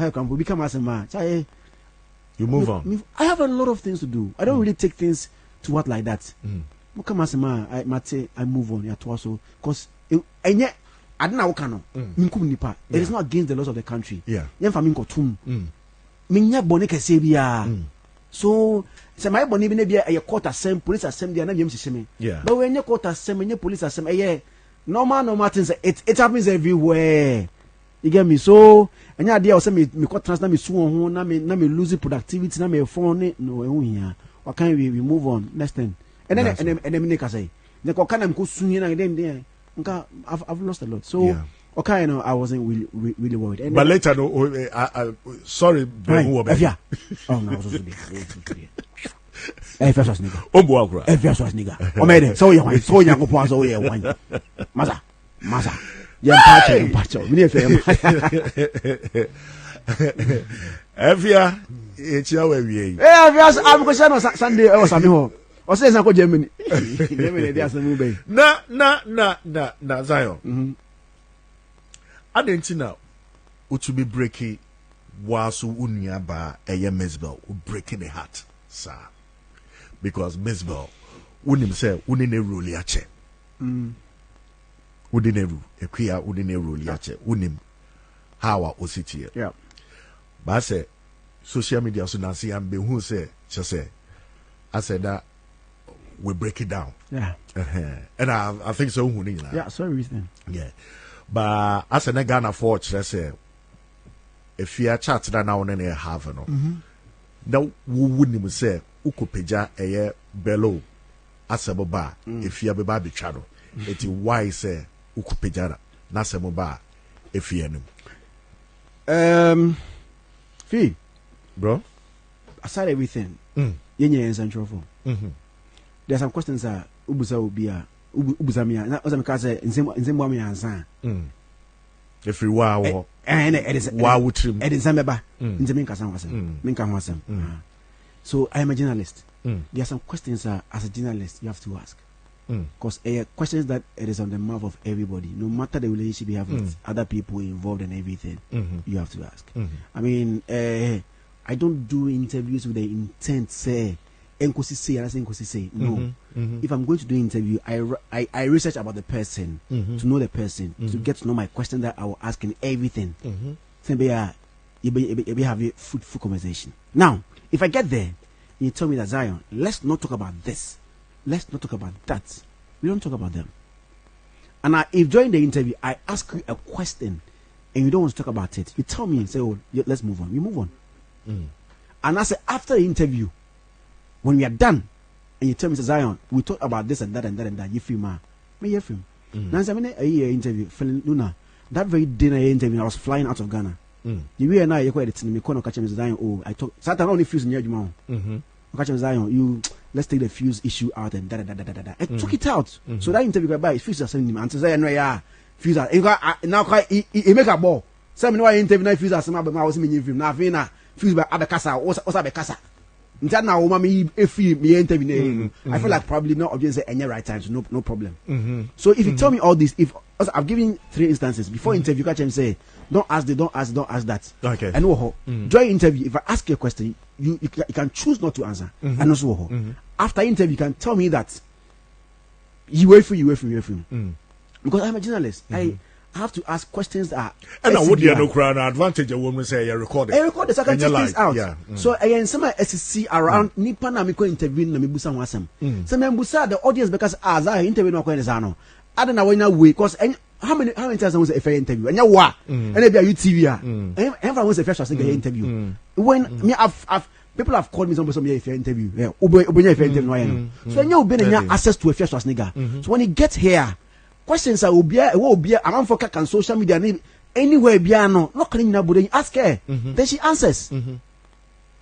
I can become as a man. You move on. I have a lot of things to do. I don't really take things to what like that. Come as a man, I move on. Because I don't know can it is not against the laws of the country. Yeah. So my bonnie be a court assembly, police assembly, and yeah. But when you court assembly, police assembly, normal things, it happens everywhere. You get me? So any idea or say me cut transfer me so na me lose productivity na me phone no here. What can we move on next thing? And then make us say the can am go sunye na dem there. I've lost a lot. So yeah. Okay, I wasn't really worried. And but later, no, sorry, yeah. Oh no, so today. First was nigga. First was nigga. O made so you want so young upon so you want. Masa. Yeah, pacho. Me FM. Evia, it's your way. Evia, I'm going to Sunday or something. Or say something Germany. Germany, there's a movie. Na, Zion. I didn't know what to be breaking was unya ba a Mezbel breaking the heart, sir. Because Mezbel wouldn't say, wouldn't a rule yache. Wouldn't a rule, a queer wouldn't a rule yache, wouldn't how I was it here. Yeah. But I say, social media soon as see and be who say, just say, I said that we break it down. Yeah. And I think so. Yeah, so everything. Yeah. But as a Ghana forge, let's say, if you are chat that now and then you have no. Now, wouldn't even say, Ukupeja a bellow as a boba if you have a baby channel. It is why say Ukupeja, Nasamoba, if you know. Fee, bro, aside everything, Yenya and Central Phone. There are some questions that Ubuza will be a Ubuzamia, not as I'm casting in Zimbabwe answer. If you wow, and it is wow, it is Zambaba in the Minka. So I am a journalist. There are some questions as a journalist you have to ask. Because questions that it is on the mouth of everybody, no matter the relationship you have with other people involved in everything, you have to ask. I mean, I don't do interviews with the intent, say, no. If I'm going to do an interview, I research about the person, to know the person, to get to know my question that I will ask in everything. So you have a fruitful conversation. Now, if I get there, you tell me that Zion, let's not talk about this. Let's not talk about that. We don't talk about them. And if during the interview I ask you a question and you don't want to talk about it, you tell me and say, oh, let's move on. We move on. And I say, after the interview, when we are done, and you tell me, Zion, we talk about this and that and that and that, you feel me? You feel me? Now, a year interview, Luna, that very dinner interview, I was flying out of Ghana. You and I, you're quite me, catch him, Zion, oh, I talk, Satan only feels in your mouth. Catch him, Zion, you, let's take the fuse issue out and da. I took it out. So that interview, by fuse are sending him, and Zion, yeah, fuse are, now, he make a ball. Some know I interview, fuse are some of my was in him, now, Vina, fuse by other casa, what's a casa. Now, mommy, if me interview, I feel like probably not obviously any right time, so no problem. So if you tell me all this, if I've given 3 instances before interview, catch him say, don't ask that. Okay. And during interview, if I ask you a question, you can choose not to answer. And also, after interview, you can tell me that you wait for you. Because I'm a journalist. I have to ask questions that and I would no crown advantage a woman say you record it. I record it so I can take things out. Yeah. So again, some SCC around Nipa na miko interview na mibusa wasem. Some membusa the audience because as I interview no kwene zano. I don't know when I way because how many times I was a fair interview? And you wa and they be a UTV. And everyone was a first interview. When me I've people have called me some fair interview. Yeah, obonya fair interview. So you been access to a first nigga. So when you get here, questions are will be around for can social media anywhere biano not calling nobody ask her then she answers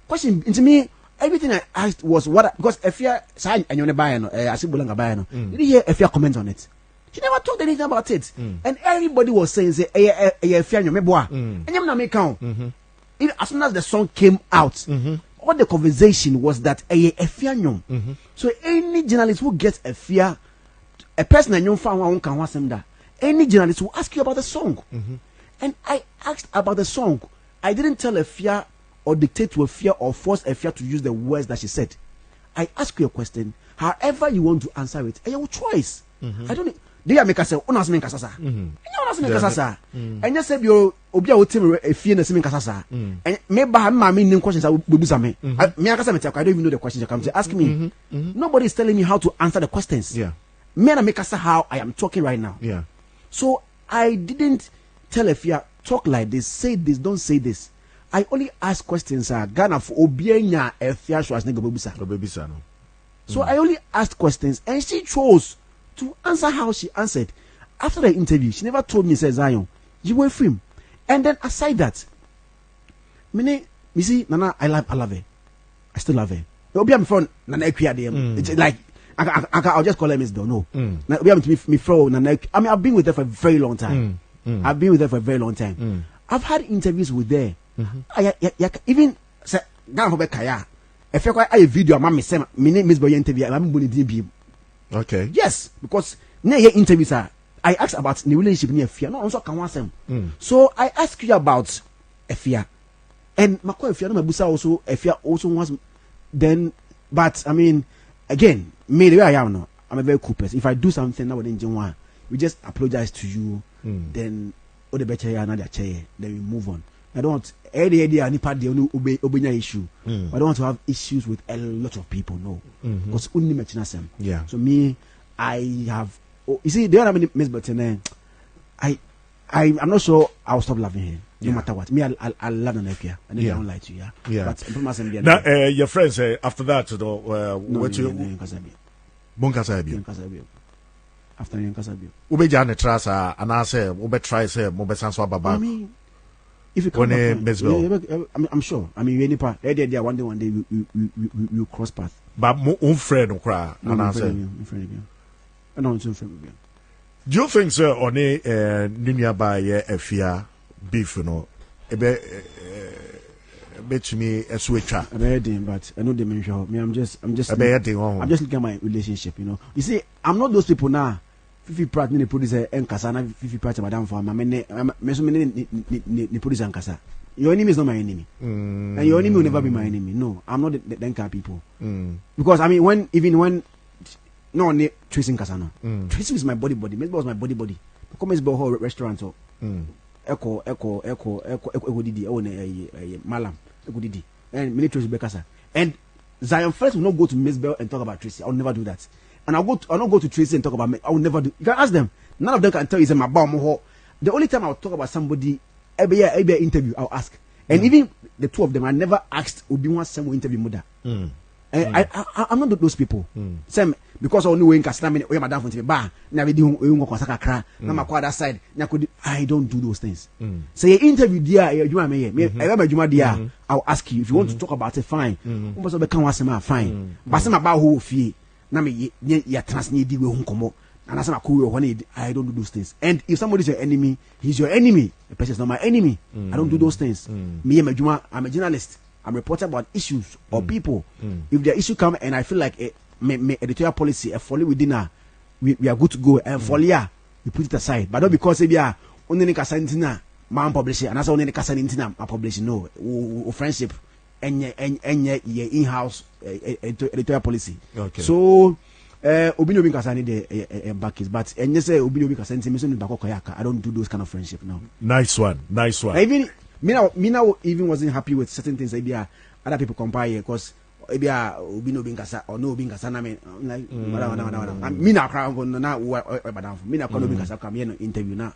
question into me everything I asked was what because if you sign and you're buy no asibulanga buy no did you hear if you comment on it she never talked anything about it and everybody was saying say if you meboa and you na make count as soon as the song came out all the conversation was that so any journalist who gets a fear a person I know found one can wasem that any journalist will ask you about the song. And I asked about the song. I didn't tell Efia or dictate to Efia or force Efia to use the words that she said. I ask you a question, however you want to answer it, your choice. I don't. They make us say, "Onas men kasasa." Onas men kasasa. And just say you obi a wotim Efia na semen kasasa. And me ba ma me nim questions I will be me. Me akasa me I don't even know the questions you come to ask me. Nobody is telling me how to answer the questions. Yeah. Me na make us how I am talking right now. Yeah. So I didn't tell Efia talk like this, say this, don't say this. I only ask questions. Ghana for obienya Efia so as nigga babisa. So I only asked questions, and she chose to answer how she answered. After the interview, she never told me, says Zion, you were film. And then aside that, you see, Nana, I love her. I still love her. Obiam from Nana It's like I'll just call her Miss Dono. Nana. I mean, I've been with her for a very long time. I've been with her for a very long time. I've had interviews with her. Even say Ghana for Kaya. If you have a video, I'm Miss Boy interview. I'm going to be. Okay. Yes, because near interviews I asked about the relationship near fear. No, also can answer. So I ask you about Efia, and Mako Efia no Mabusa also Efia also wants. Then, but I mean, again, me the way I am now, I'm a very cool person. If I do something now within January, we just apologize to you. Then, all the better another chair. Then we move on. I don't want any idea any part the obenya issue. I don't want to have issues with a lot of people. No, because only mention. Yeah. So me, I have. Oh, you see, the other Miss Burton. I'm not sure I'll stop loving her. No matter what. Me, I love Nanefia. I don't lie to you. Yeah. But now, your friends after that, what you Bunkasabi. After Yankasabi. Ubeja ne trasa, and I say, Ube try say, Mobe Sanswa Baba. I mean, if you come back, I'm sure. I mean, one day we cross path. But my friend cry, and I say, I don't friend. Do you think, sir, on a Ninia by a fear beef, you know, bet me a switcher? But I know they mention me. I'm just looking at my relationship, you know. You see, I'm not those people now. Fifi Pratt ni producer Nkasa Fifi Pratt madam for me producer Nkasa. Your enemy is not my enemy. And your enemy will never be my enemy. No, I'm not the Denka people. Because I mean when no one tracing Nkasa no. Tracing is my body. Mesbo was my body. Come as Boho restaurant so. Echo didi malam Echo didi. And many Tracy Bekasa. And ZionFelix will not go to Miss Bell and talk about Tracy. I'll never do that. And I'll not go to Tracy and talk about me. I will never do. You can ask them. None of them can tell you my bomb. The only time I'll talk about somebody, every interview, I'll ask. And even the two of them, I never asked Obi-Wan Samuel interview mother. I'm not those people. Same because I only in Castamini or Madame Fonte Bar. Never do Kosaka. Nama that side. I don't do those things. Say interview dear, you are me. Dear. I'll ask you if you want to talk about it. Fine. Fine. But some about who fee. Nami ya transnidi we hunkomo. And as I don't do those things. And if somebody is your enemy, he's your enemy. The person is not my enemy. I don't do those things. Me, I'm a journalist. I'm reporting about issues or people. If the issue come and I feel like me editorial policy, a folly within we are good to go. And folly, we put it aside. But not because we are only Casantina, man publishing, and that's only Casantina, I publish. No, friendship and your in-house editorial policy. Okay. So, Obino Kasani the back is, but and you say Obino Kasani mission Bakoyaka. I don't do those kind of friendship now. Nice one. Even me now even wasn't happy with certain things. Maybe other people compare because maybe Obino Binkasa or no Binkasana. Like me now crown now me now Binkasa come here no interview now.